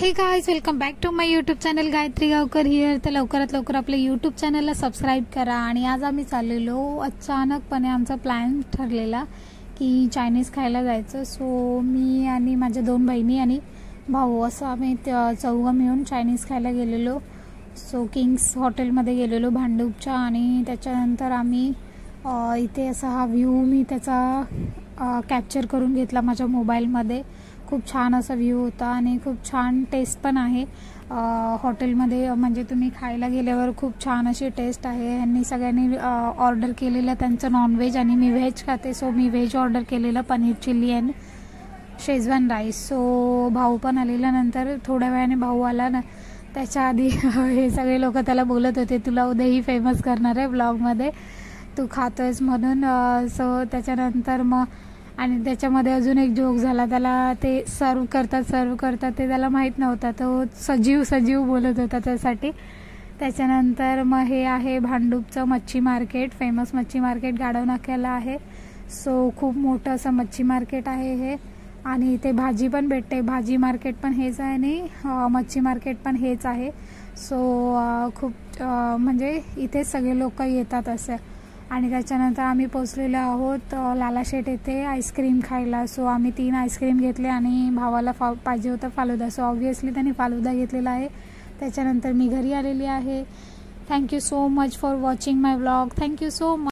हे guys, welcome back to my YouTube channel Gayatri Gavkar here. तर लवकरात लवकर आपल्या यूट्यूब चॅनलला सबस्क्राईब करा। आणि आज आम्ही चाललेलो, अचानकपणे आमचा प्लॅन ठरलेला की चायनीज खायला जायचं। सो मी आणि माझ्या दोन बहिणी आणि भाऊ असं आम्ही चौघं मिळून चायनीज खायला गेलेलो। सो किंग्स हॉटेलमध्ये गेलेलो भांडूपच्या। आणि त्याच्यानंतर आम्ही इथे असा हा व्ह्यू मी त्याचा कॅप्चर करून घेतला माझ्या मोबाईलमध्ये। खूप छान असा व्ह्यू होता आणि खूप छान टेस्ट पण आहे हॉटेलमध्ये। म्हणजे तुम्ही खायला गेल्यावर खूप छान अशी टेस्ट आहे। यांनी सगळ्यांनी ऑर्डर केलेलं त्यांचं नॉनव्हेज आणि मी व्हेज खाते। सो मी व्हेज ऑर्डर केलेलं, पनीर चिल्ली आणि शेजवान राईस। सो भाऊ पण आलेला नंतर थोड्या वेळाने भाऊ आला ना, त्याच्या आधी हे सगळे लोक त्याला बोलत होते तुला उद्याही फेमस करणार आहे ब्लॉगमध्ये, तू खातोयस म्हणून। सो त्याच्यानंतर मग आणि त्याच्यामध्ये अजून एक जोक झाला, त्याला ते सर्व करतात ते त्याला माहीत नव्हता, तो सजीव बोलत होता त्यासाठी। त्याच्यानंतर मग हे आहे भांडूपचं मच्छी मार्केट, फेमस मच्छी मार्केट गाढव नाक्याला आहे। सो खूप मोठं असं मच्छी मार्केट आहे हे। आणि इथे भाजी पण भेटते, भाजी मार्केट पण हेच आहे आणि मच्छी मार्केट पण हेच आहे। सो खूप म्हणजे इथे सगळे लोक येतात असं। आणि त्याच्यानंतर आम्ही पोचलेलो आहोत लाला शेठ येथे आईस्क्रीम खायला। सो आम्ही 3 आईस्क्रीम घेतले आणि भावाला पाहिजे होतं फालुदा। सो ऑब्व्हियसली त्यांनी फालुदा घेतलेला आहे। त्याच्यानंतर मी घरी आलेली आहे। Thank you so much for watching my vlog. Thank you so much.